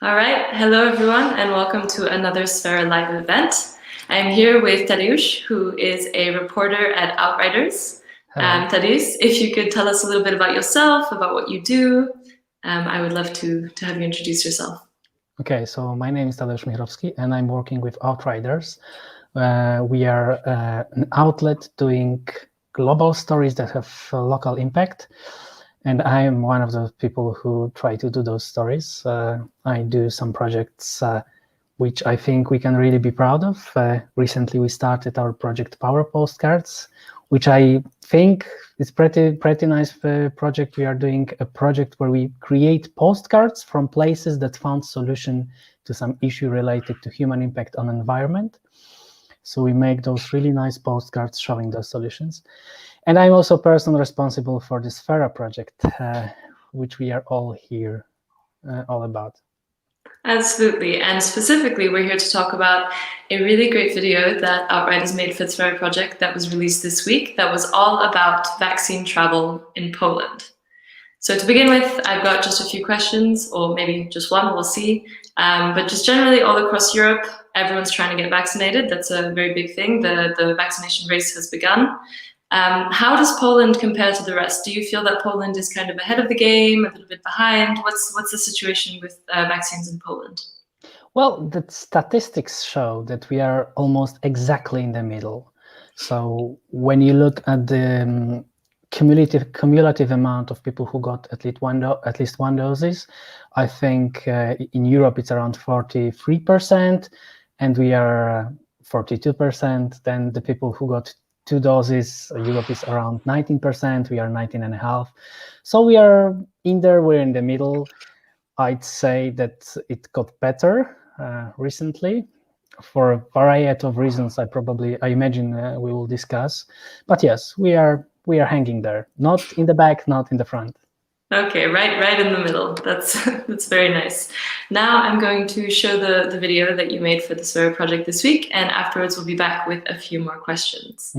All right, hello everyone, and welcome to another Sphera Live event. I'm here with Tadeusz, who is a reporter at Outriders. Tadeusz, if you could tell us a little bit about yourself, about what you do, I would love to have you introduce yourself. Okay, so my name is Tadeusz Michrowski, and I'm working with Outriders. We are an outlet doing global stories that have local impact. And I am one of the people who try to do those stories. I do some projects which I think we can really be proud of. Recently, we started our project Power Postcards, which I think is pretty nice project. We are doing a project where we create postcards from places that found solution to some issue related to human impact on environment. So we make those really nice postcards showing those solutions. And I'm also a person responsible for the Sphera project, which we are all here all about. Absolutely, and specifically we're here to talk about a really great video that Outriders made for the Sphera project that was released this week that was all about vaccine travel in Poland. So to begin with, I've got just a few questions, or maybe just one, we'll see. But just generally all across Europe, everyone's trying to get vaccinated. That's a very big thing. The vaccination race has begun. How does Poland compare to the rest? Do you feel that Poland is kind of ahead of the game, a little bit behind? What's the situation with vaccines in Poland? Well, the statistics show that we are almost exactly in the middle. So when you look at the cumulative amount of people who got at least one doses, I think in Europe it's around 43%, and we are 42%. Then the people who got 2 doses, Europe is around 19%, we are 19.5%. So we are in there, we're in the middle. I'd say that it got better recently for a variety of reasons I imagine we will discuss. But yes, we are hanging there, not in the back, not in the front. Okay, right in the middle. That's very nice. Now I'm going to show the video that you made for the Sphera project this week, and afterwards we'll be back with a few more questions.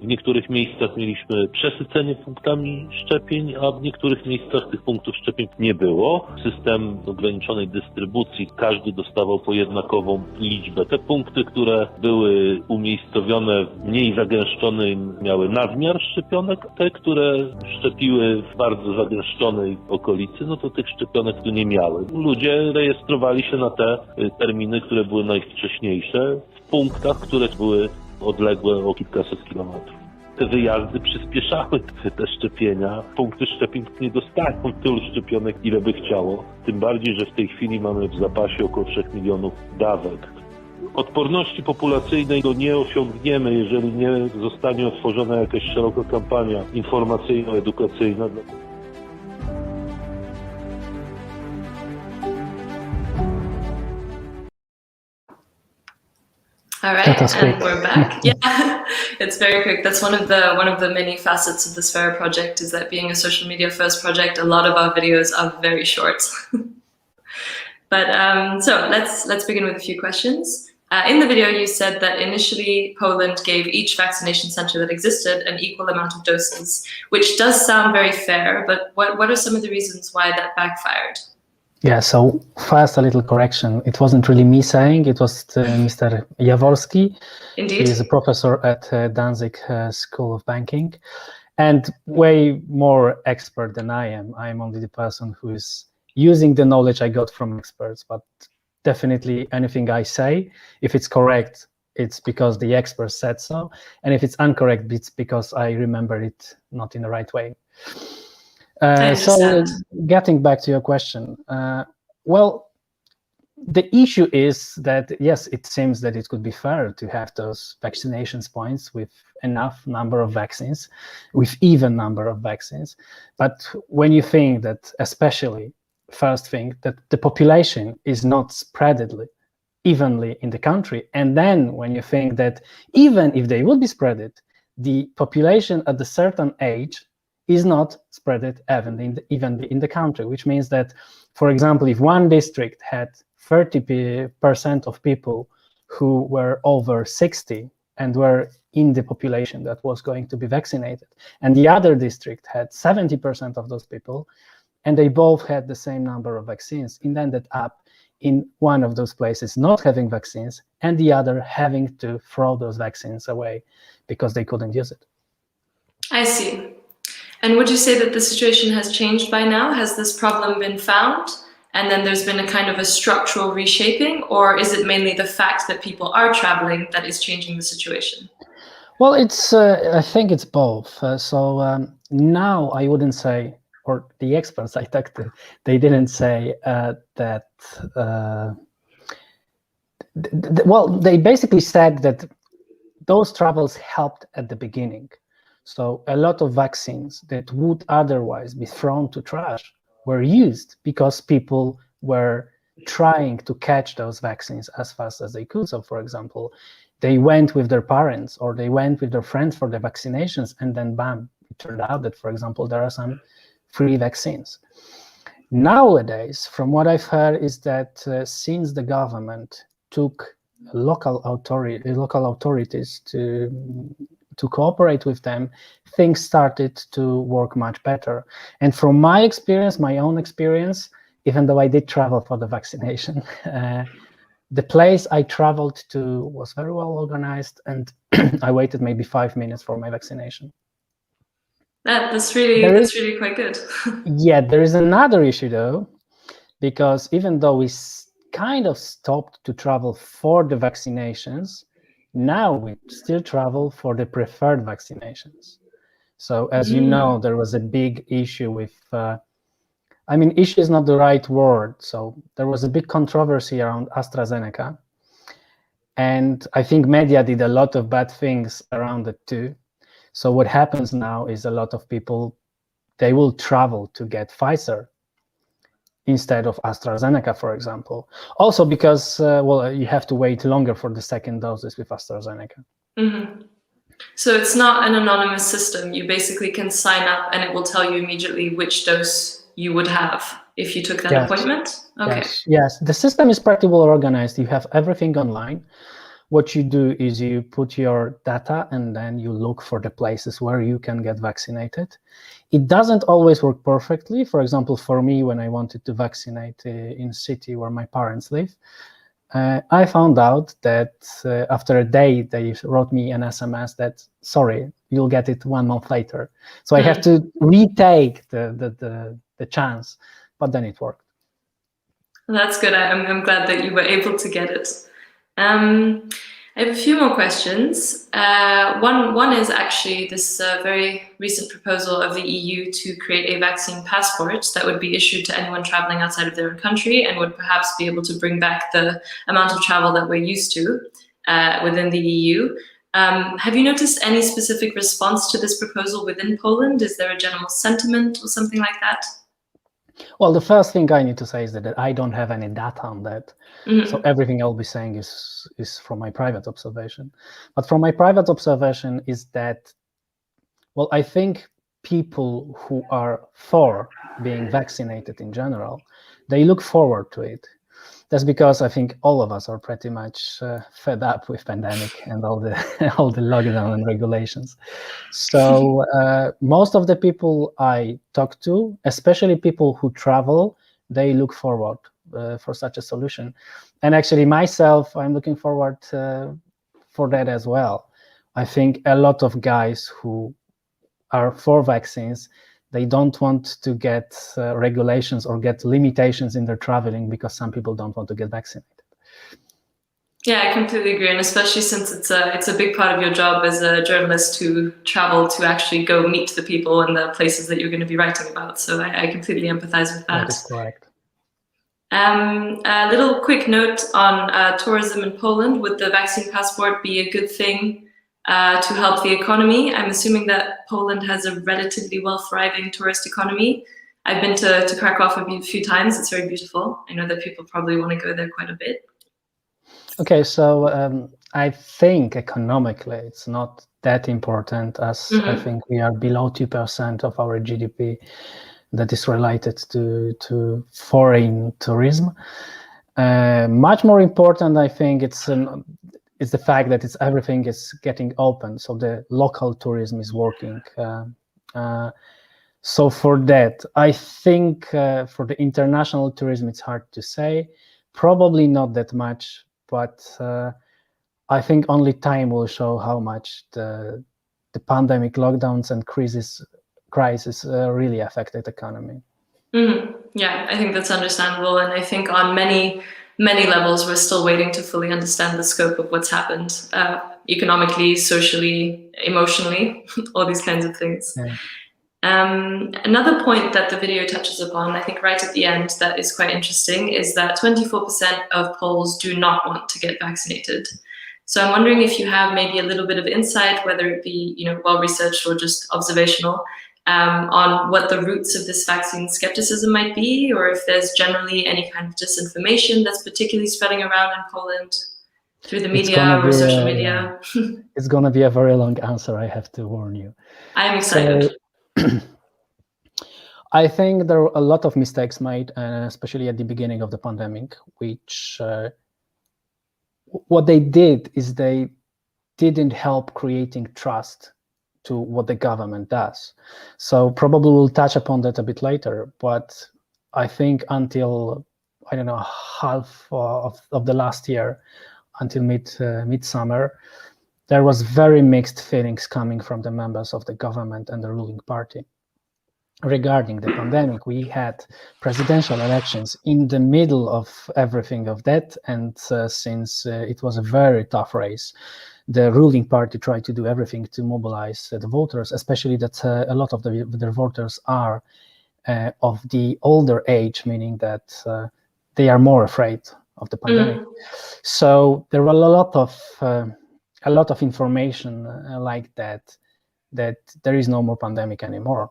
W niektórych miejscach mieliśmy przesycenie punktami szczepień, a w niektórych miejscach tych punktów szczepień nie było. System ograniczonej dystrybucji, każdy dostawał po jednakową liczbę. Te punkty, które były umiejscowione w mniej zagęszczonym, miały nadmiar szczepionek. Te, które szczepiły w bardzo zagęszczonej okolicy, no to tych szczepionek tu nie miały. Ludzie rejestrowali się na te terminy, które były najwcześniejsze, w punktach, które były odległe o kilkaset kilometrów. Te wyjazdy przyspieszały te szczepienia. Punkty szczepień nie dostają tylu szczepionek, ile by chciało. Tym bardziej, że w tej chwili mamy w zapasie około 3 milionów dawek. Odporności populacyjnej nie osiągniemy, jeżeli nie zostanie otworzona jakaś szeroka kampania informacyjno-edukacyjna. All right, and we're back. Yeah, it's very quick. That's one of the many facets of the Sphera project, is that being a social media first project, a lot of our videos are very short. But so let's begin with a few questions. In the video, you said that initially Poland gave each vaccination center that existed an equal amount of doses, which does sound very fair, but what are some of the reasons why that backfired? Yeah, so first a little correction. It wasn't really me saying, it was Mr. Jaworski. Indeed. He is a professor at Danzig School of Banking, and way more expert than I am. I am only the person who is using the knowledge I got from experts, but definitely anything I say, if it's correct, it's because the expert said so, and if it's incorrect, it's because I remember it not in the right way. So getting back to your question, well, the issue is that, yes, it seems that it could be fair to have those vaccination points with enough number of vaccines, with even number of vaccines. But when you think that, especially, first thing, that the population is not spread evenly in the country, and then when you think that even if they would be spread, the population at a certain age is not spread evenly in the country, which means that, for example, if one district had 30% of people who were over 60, and were in the population that was going to be vaccinated. And the other district had 70% of those people, and they both had the same number of vaccines. It ended up in one of those places not having vaccines, and the other having to throw those vaccines away because they couldn't use it. I see. And would you say that the situation has changed by now? Has this problem been found, and then there's been a kind of a structural reshaping, or is it mainly the fact that people are traveling that is changing the situation? Well, it's I think it's both. Now I wouldn't say, or the experts I talked to, they didn't say that. Well, they basically said that those travels helped at the beginning. So a lot of vaccines that would otherwise be thrown to trash were used because people were trying to catch those vaccines as fast as they could. So, for example, they went with their parents or they went with their friends for the vaccinations, and then bam, it turned out that, for example, there are some free vaccines. Nowadays, from what I've heard, is that since the government took local authorities to cooperate with them, things started to work much better. And from my experience, my own experience, even though I did travel for the vaccination, the place I traveled to was very well organized, and I waited maybe 5 minutes for my vaccination. That's really quite good. Yeah, there is another issue though, because even though we kind of stopped to travel for the vaccinations, now we still travel for the preferred vaccinations. So as you know, there was a big issue with, issue is not the right word. So there was a big controversy around AstraZeneca. And I think media did a lot of bad things around it too. So what happens now is a lot of people, they will travel to get Pfizer instead of AstraZeneca, for example. Also because, you have to wait longer for the second doses with AstraZeneca. Mm-hmm. So it's not an anonymous system. You basically can sign up and it will tell you immediately which dose you would have if you took that appointment? Okay. Yes, the system is pretty well organized. You have everything online. What you do is you put your data and then you look for the places where you can get vaccinated. It doesn't always work perfectly. For example, for me, when I wanted to vaccinate in a city where my parents live, I found out that after a day, they wrote me an SMS that, sorry, you'll get it 1 month later. So I have to retake the chance, but then it worked. That's good. I'm glad that you were able to get it. I have a few more questions. One is actually this very recent proposal of the EU to create a vaccine passport that would be issued to anyone traveling outside of their own country and would perhaps be able to bring back the amount of travel that we're used to within the EU. Have you noticed any specific response to this proposal within Poland? Is there a general sentiment or something like that? Well, the first thing I need to say is that I don't have any data on that. Mm-hmm. So everything I'll be saying is from my private observation. But from my private observation is that, well, I think people who are for being vaccinated in general, they look forward to it. That's because I think all of us are pretty much fed up with pandemic and all the lockdown and regulations. So most of the people I talk to, especially people who travel, they look forward for such a solution. And actually myself, I'm looking forward for that as well. I think a lot of guys who are for vaccines, they don't want to get regulations or get limitations in their traveling because some people don't want to get vaccinated. Yeah, I completely agree, and especially since it's a big part of your job as a journalist to travel to actually go meet the people in the places that you're going to be writing about. So I completely empathize with that. That is correct. A little quick note on tourism in Poland. Would the vaccine passport be a good thing to help the economy? I'm assuming that Poland has a relatively well-thriving tourist economy. I've been to Krakow a few times. It's very beautiful. I know that people probably want to go there quite a bit. Okay, so I think economically it's not that important, as I think we are below 2% of our GDP that is related to foreign tourism. Much more important, I think, it's the fact that everything is getting open, so the local tourism is working. So for that, I think for the international tourism, it's hard to say. Probably not that much, but I think only time will show how much the pandemic, lockdowns, and crisis really affected the economy. Yeah, I think that's understandable, and I think on many levels we're still waiting to fully understand the scope of what's happened, economically, socially, emotionally, all these kinds of things. Yeah. Another point that the video touches upon, I think right at the end, that is quite interesting, is that 24% of Poles do not want to get vaccinated. So I'm wondering if you have maybe a little bit of insight, whether it be well-researched or just observational, on what the roots of this vaccine skepticism might be, or if there's generally any kind of disinformation that's particularly spreading around in Poland through the media or social media. It's going to be a very long answer, I have to warn you. I'm excited. I think there are a lot of mistakes made, especially at the beginning of the pandemic, which what they did is they didn't help creating trust to what the government does. So probably we'll touch upon that a bit later, but I think until, I don't know, half of the last year, until midsummer, there was very mixed feelings coming from the members of the government and the ruling party. Regarding the pandemic, we had presidential elections in the middle of everything of that, and since it was a very tough race, the ruling party tried to do everything to mobilize the voters, especially that a lot of the voters are of the older age, meaning that they are more afraid of the pandemic. So there were a lot of information like that there is no more pandemic anymore.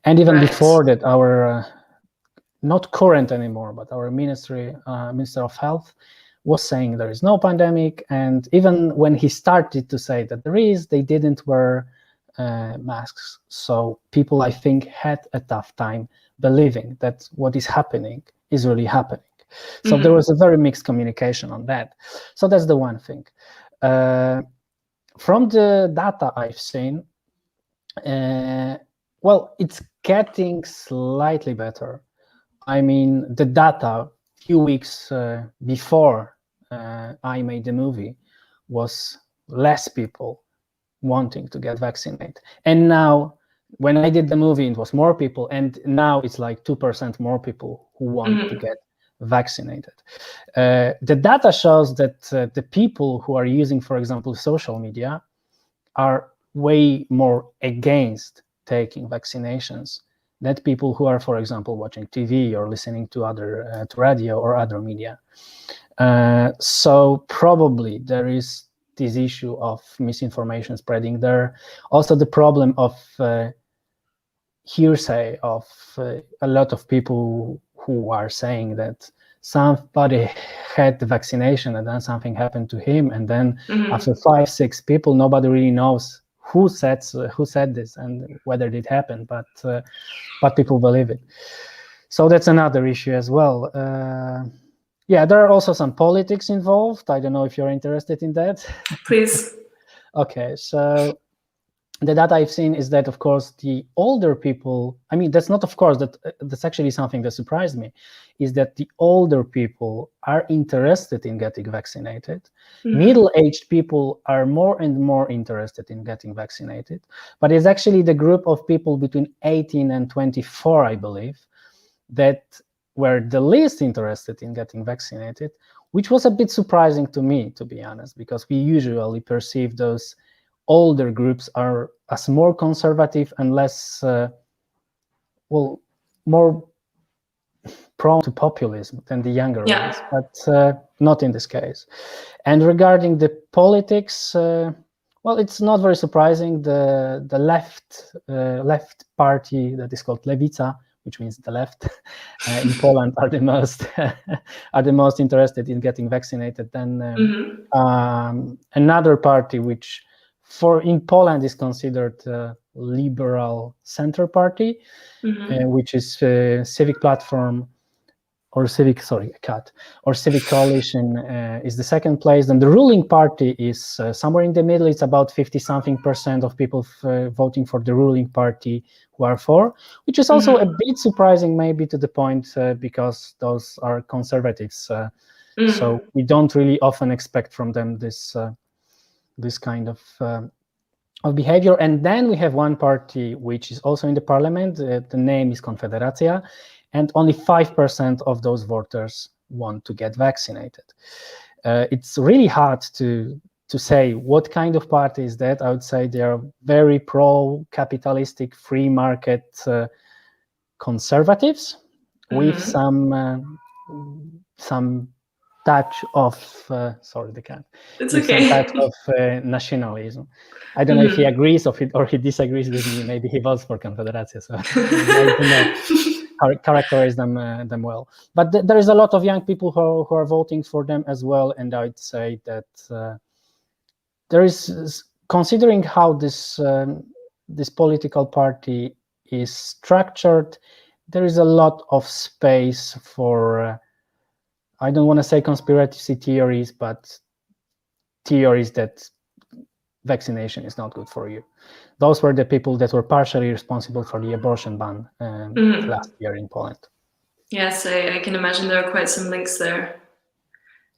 And even before that, our not current anymore, but our Minister of Health was saying there is no pandemic. And even when he started to say that there is, they didn't wear masks. So people, I think, had a tough time believing that what is happening is really happening. So there was a very mixed communication on that. So that's the one thing. From the data I've seen, well, it's getting slightly better. I mean, the data few weeks before I made the movie was less people wanting to get vaccinated. And now, when I did the movie, it was more people, and now it's like 2% more people who want to get vaccinated. The data shows that the people who are using, for example, social media are way more against taking vaccinations than people who are, for example, watching TV or listening to other to radio or other media. So probably there is this issue of misinformation spreading there. Also the problem of hearsay of a lot of people who are saying that somebody had the vaccination and then something happened to him, and then after 5-6 people, nobody really knows who said this and whether it happened, but people believe it. So that's another issue as well. Yeah, there are also some politics involved. I don't know if you're interested in that. Please. Okay, so the data I've seen is that, of course, the older people, I mean, that's not, of course, that's actually something that surprised me, is that the older people are interested in getting vaccinated. Middle-aged people are more and more interested in getting vaccinated, but it's actually the group of people between 18 and 24, I believe, that were the least interested in getting vaccinated, which was a bit surprising to me, to be honest, because we usually perceive those older groups are as more conservative and less, well, more prone to populism than the younger ones, but not in this case. And regarding the politics, well, it's not very surprising. The left party that is called Lewica, which means the left, in Poland are the most interested in getting vaccinated than another party which in Poland is considered liberal center party, which is Civic Platform. or Civic Coalition is the second place. Then the ruling party is somewhere in the middle. It's about 50-something% of people voting for the ruling party who are for, which is also a bit surprising, maybe to the point because those are conservatives. So we don't really often expect from them this kind of behavior. And then we have one party which is also in the parliament. The name is Confederacja, and only 5% of those voters want to get vaccinated. It's really hard to say what kind of party is that. I would say they are very pro-capitalistic, free market conservatives with some touch of sorry, the cat. It's with okay. some touch of nationalism. I don't know if he agrees or he disagrees with me. Maybe he votes for Confederacja, so I do not characterize them well. But there is a lot of young people who are voting for them as well, and I'd say that there is, considering how this political party is structured, there is a lot of space for I don't want to say conspiracy theories, but theories that vaccination is not good for you. Those were the people that were partially responsible for the abortion ban last year in Poland. Yes, I can imagine there are quite some links there.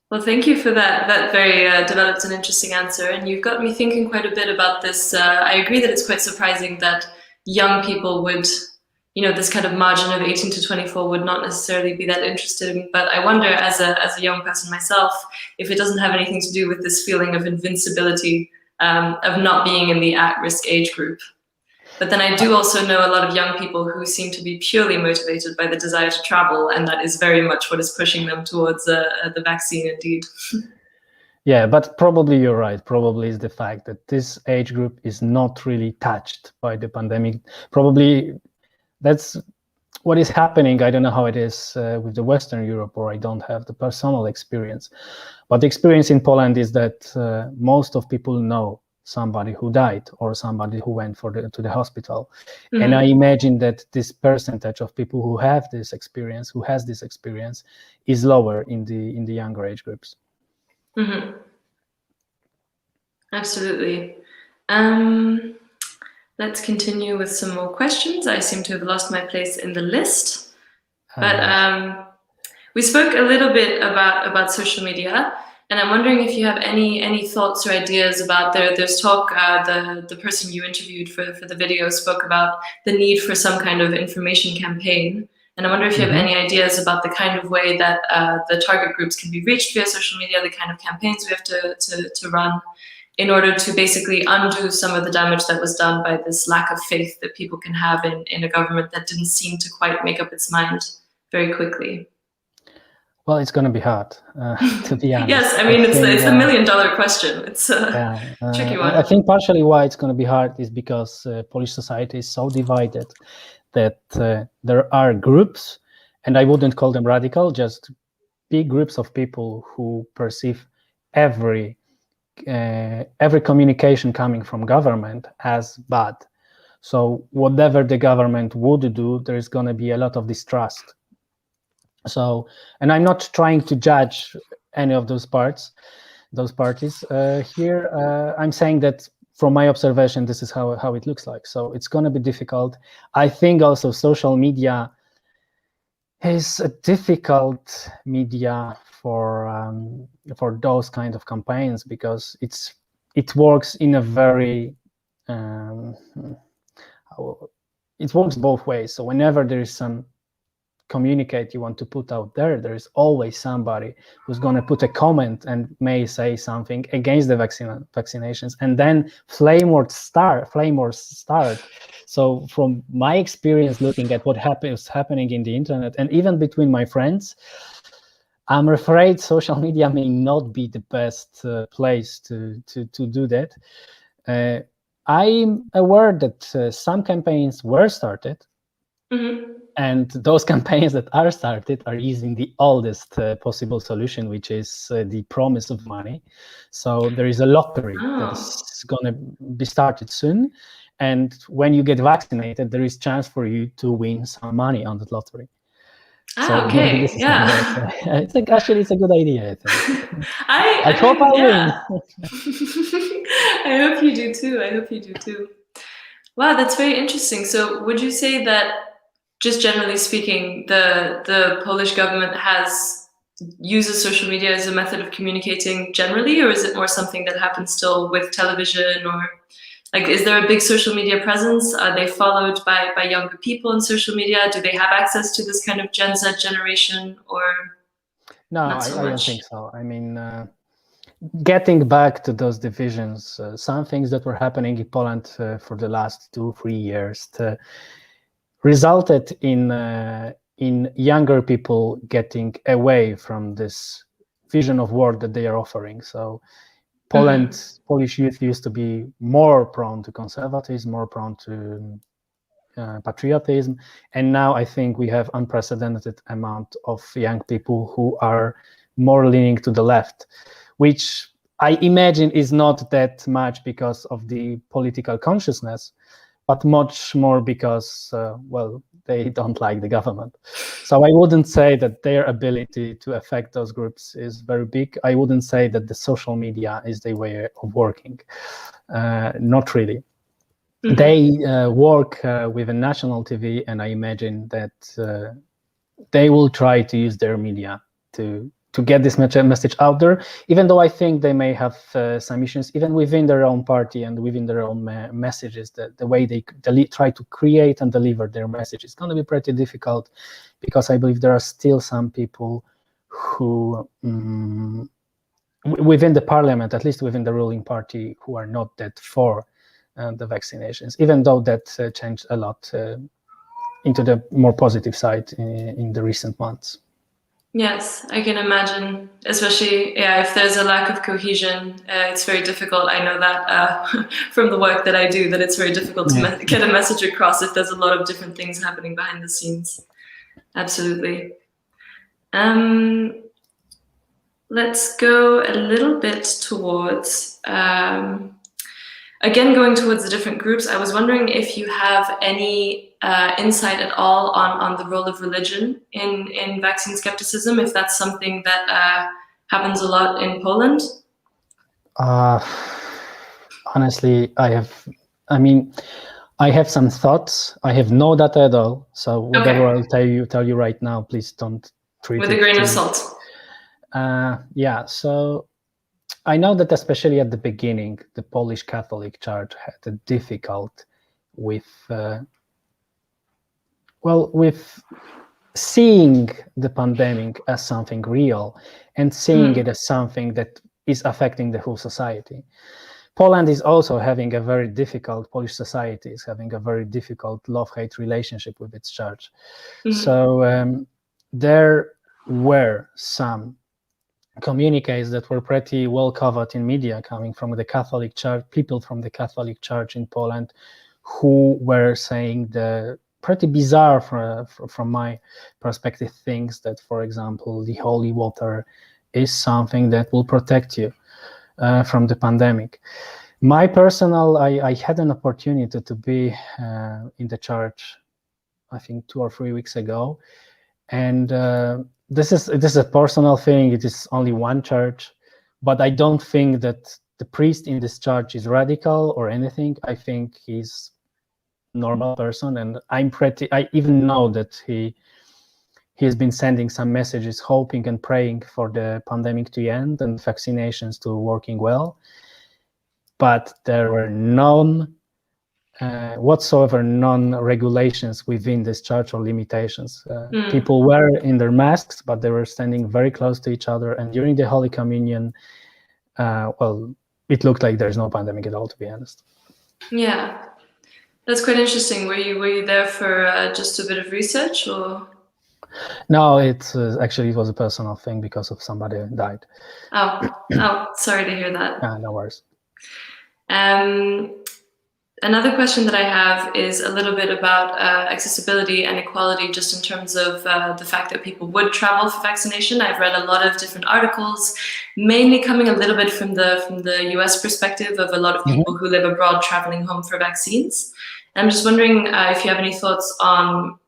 Well, thank you for that very developed and interesting answer. And you've got me thinking quite a bit about this. I agree that it's quite surprising that young people would, this kind of margin of 18 to 24 would not necessarily be that interested in. But I wonder, as a young person myself, if it doesn't have anything to do with this feeling of invincibility, of not being in the at-risk age group. But then I do also know a lot of young people who seem to be purely motivated by the desire to travel, and that is very much what is pushing them towards the vaccine indeed. Yeah, but probably you're right. Probably is the fact that this age group is not really touched by the pandemic. Probably that's what is happening. I don't know how it is with the Western Europe, or I don't have the personal experience. But the experience in Poland is that most of people know somebody who died or somebody who went to the hospital. And I imagine that this percentage of people who has this experience is lower in the younger age groups. Absolutely. Let's continue with some more questions. I seem to have lost my place in the list, but we spoke a little bit about social media, and I'm wondering if you have any thoughts or ideas about there's talk. The person you interviewed for the video spoke about the need for some kind of information campaign, and I wonder if you have any ideas about the kind of way that the target groups can be reached via social media, the kind of campaigns we have to run in order to basically undo some of the damage that was done by this lack of faith that people can have in a government that didn't seem to quite make up its mind very quickly. Well, it's going to be hard, to be honest. Yes, I mean, it's the $1 million question. It's a tricky one. I think partially why it's going to be hard is because Polish society is so divided that there are groups, and I wouldn't call them radical, just big groups of people who perceive every communication coming from government as bad. So whatever the government would do, there is going to be a lot of distrust. So, and I'm not trying to judge any of those parties here. I'm saying that from my observation, this is how it looks like. So it's going to be difficult. I think also social media is a difficult media for those kind of campaigns, because it works in a very it works both ways. So whenever there is some communicate you want to put out there is always somebody who's going to put a comment and may say something against the vaccinations, and then flame wars start. So from my experience looking at what is happening in the internet and even between my friends, I'm afraid social media may not be the best place to do that. I'm aware that some campaigns were started, and those campaigns that are started are using the oldest possible solution, which is the promise of money. So there is a lottery that is going to be started soon. And when you get vaccinated, there is chance for you to win some money on that lottery. Ah, okay, this is yeah. actually it's a good idea, I think. I hope mean, I yeah. win. I hope you do too. I hope you do too. Wow, that's very interesting. So would you say that, just generally speaking, the Polish government uses social media as a method of communicating generally, or is it more something that happens still with television, or like, is there a big social media presence? Are they followed by younger people in social media? Do they have access to this kind of Gen Z generation, or No, not so I don't much? think so. I mean, getting back to those divisions, some things that were happening in Poland for the last 2-3 years resulted in younger people getting away from this vision of world that they are offering. So Polish youth used to be more prone to conservatism, more prone to patriotism, and now I think we have unprecedented amount of young people who are more leaning to the left, which I imagine is not that much because of the political consciousness, but much more because, well, they don't like the government. So I wouldn't say that their ability to affect those groups is very big. I wouldn't say that the social media is the way of working. Not really. They work with a national TV, and I imagine that they will try to use their media to get this message out there, even though I think they may have some issues even within their own party and within their own messages. The way they try to create and deliver their message is going to be pretty difficult, because I believe there are still some people who within the parliament, at least within the ruling party, who are not that for the vaccinations, even though that changed a lot into the more positive side in the recent months. Yes, I can imagine, especially if there's a lack of cohesion, it's very difficult. I know that from the work that I do, that it's very difficult to get a message across if there's a lot of different things happening behind the scenes. Absolutely. Let's go a little bit towards, again, going towards the different groups. I was wondering if you have any insight at all on the role of religion in vaccine skepticism, if that's something that happens a lot in Poland. Honestly, I have some thoughts. I have no data at all. So whatever I'll tell you right now, please don't treat it with a grain of salt. Yeah, so I know that especially at the beginning, the Polish Catholic Church had a difficult with seeing the pandemic as something real and seeing it as something that is affecting the whole society. Poland is also having a very difficult, Polish society is having a very difficult love-hate relationship with its church. So there were some communiques that were pretty well covered in media coming from the Catholic Church, people from the Catholic Church in Poland, who were saying the pretty bizarre, from my perspective, things that, for example, the holy water is something that will protect you from the pandemic. My personal, I had an opportunity to be in the church, I think 2 or 3 weeks ago, and this is a personal thing. It is only one church, but I don't think that the priest in this church is radical or anything. I think he's a normal person, and I even know that he has been sending some messages hoping and praying for the pandemic to end and vaccinations to working well. But there were whatsoever non-regulations within this church or limitations. People were in their masks, but they were standing very close to each other. And during the Holy Communion, it looked like there's no pandemic at all, to be honest. Yeah, that's quite interesting. Were you there for just a bit of research, or? No, it was a personal thing because of somebody who died. Oh, sorry to hear that. No worries. Another question that I have is a little bit about accessibility and equality, just in terms of the fact that people would travel for vaccination. I've read a lot of different articles, mainly coming a little bit from the US perspective of a lot of people who live abroad traveling home for vaccines. And I'm just wondering if you have any thoughts on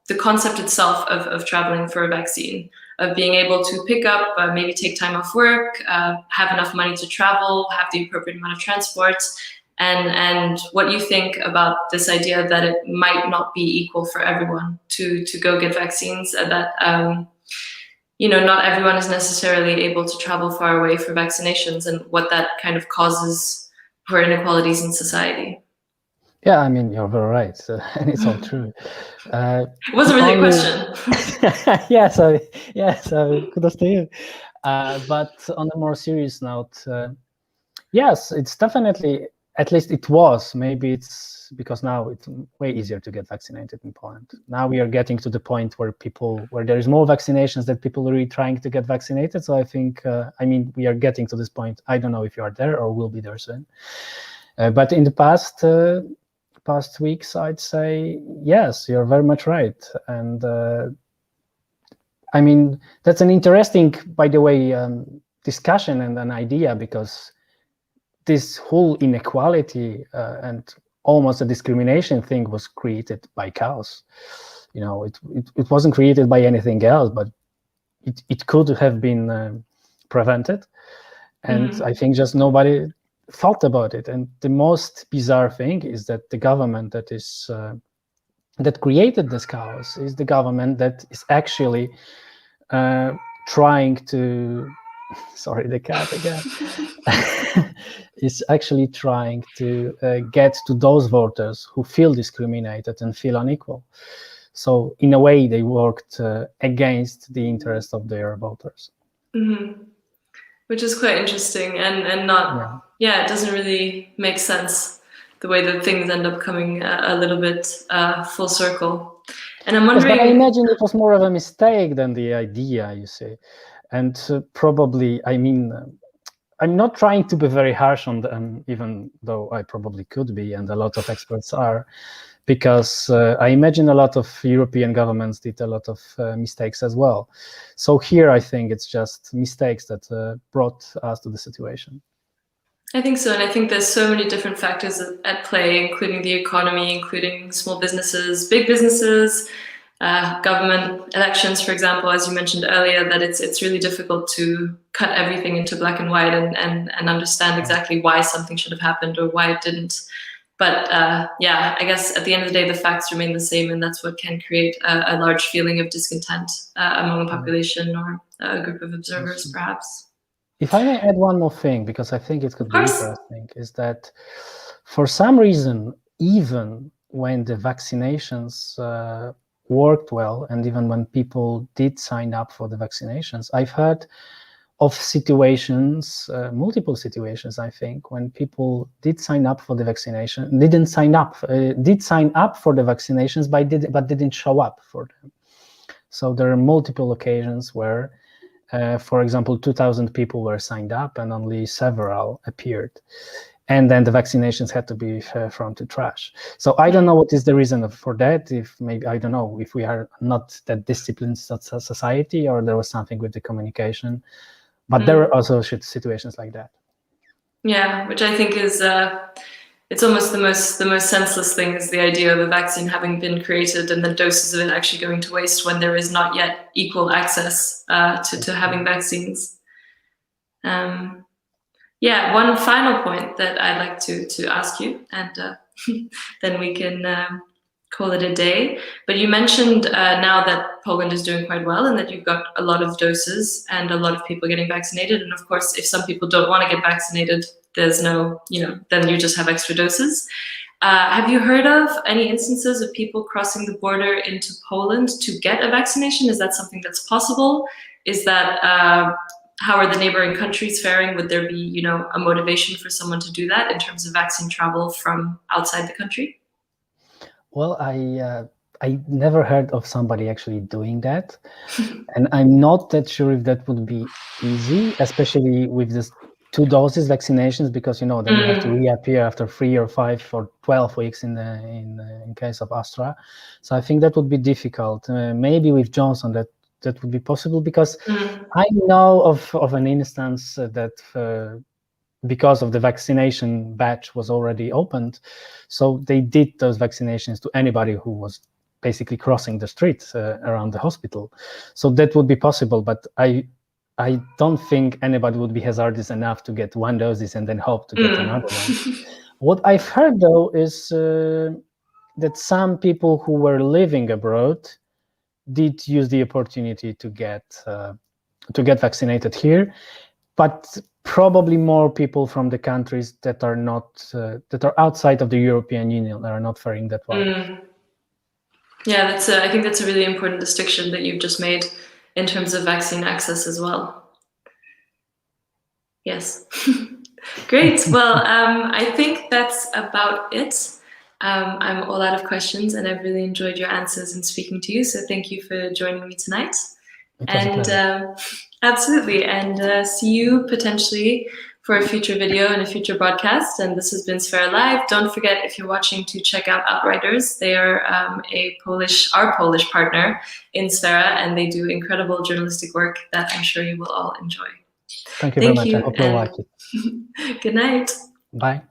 the concept itself of traveling for a vaccine, of being able to pick up, maybe take time off work, have enough money to travel, have the appropriate amount of transport, and what you think about this idea that it might not be equal for everyone to go get vaccines, and that not everyone is necessarily able to travel far away for vaccinations, and what that kind of causes for inequalities in society. Yeah, I mean, you're very right, and it's all true. It wasn't really a question. So kudos to you. But on a more serious note, yes, it's definitely, at least it was, maybe it's because now it's way easier to get vaccinated in Poland. Now we are getting to the point where there is more vaccinations that people are really trying to get vaccinated. So I think, we are getting to this point. I don't know if you are there or will be there soon. But in the past weeks, I'd say, yes, you're very much right. And that's an interesting, by the way, discussion and an idea, because this whole inequality and almost a discrimination thing was created by chaos. It wasn't created by anything else, but it could have been prevented. And I think just nobody thought about it. And the most bizarre thing is that the government that created this chaos is the government that is actually trying to, sorry, the cat again, is actually trying to get to those voters who feel discriminated and feel unequal. So in a way, they worked against the interest of their voters. Mm-hmm. Which is quite interesting, and not, it doesn't really make sense the way that things end up coming a little bit full circle. And I'm wondering... Yes, but I imagine it was more of a mistake than the idea, you see. And probably, I'm not trying to be very harsh on them, even though I probably could be, and a lot of experts are, because I imagine a lot of European governments did a lot of mistakes as well. So here, I think it's just mistakes that brought us to the situation. I think so, and I think there's so many different factors at play, including the economy, including small businesses, big businesses, government elections, for example, as you mentioned earlier, that it's really difficult to cut everything into black and white and understand exactly why something should have happened or why it didn't. But I guess at the end of the day, the facts remain the same, and that's what can create a large feeling of discontent among a population or a group of observers, perhaps. If I may add one more thing, because I think it could be interesting, is that for some reason, even when the vaccinations worked well, and even when people did sign up for the vaccinations, I've heard of situations, multiple situations, I think, when people did sign up for the vaccination, did sign up for the vaccinations, but didn't show up for them. So there are multiple occasions where, for example, 2,000 people were signed up and only several appeared. And then the vaccinations had to be thrown to trash. So I don't know what is the reason for that. If maybe, I don't know, if we are not that disciplined society, or there was something with the communication. But there are also situations like that. Yeah, which I think is it's almost the most senseless thing, is the idea of a vaccine having been created and the doses of it actually going to waste when there is not yet equal access to having vaccines. One final point that I'd like to ask you, and then we can call it a day. But you mentioned now that Poland is doing quite well, and that you've got a lot of doses and a lot of people getting vaccinated. And of course, if some people don't want to get vaccinated, there's no, then you just have extra doses. Have you heard of any instances of people crossing the border into Poland to get a vaccination? Is that something that's possible? Is that, how are the neighboring countries faring? Would there be, a motivation for someone to do that in terms of vaccine travel from outside the country? Well, I never heard of somebody actually doing that. And I'm not that sure if that would be easy, especially with this 2 doses vaccinations, because then you have to reappear after 3 or 5 or 12 weeks in case of Astra. So I think that would be difficult. Maybe with Johnson that would be possible, because I know of an instance that because of the vaccination batch was already opened, so they did those vaccinations to anybody who was basically crossing the street around the hospital. So that would be possible, but I don't think anybody would be hazardous enough to get one dose and then hope to get another one. What I've heard, though, is that some people who were living abroad did use the opportunity to get vaccinated here, but probably more people from the countries that are not that are outside of the European Union are not faring that well. Yeah, I think that's a really important distinction that you've just made in terms of vaccine access as well. Yes. Great. Well, I think that's about it. I'm all out of questions, and I've really enjoyed your answers and speaking to you. So thank you for joining me tonight. And absolutely. And see you potentially for a future video and a future broadcast. And this has been Sphera Live. Don't forget, if you're watching, to check out Outriders. They are our Polish partner in Sphera, and they do incredible journalistic work that I'm sure you will all enjoy. Thank you very much. I hope you'll like it. Good night. Bye.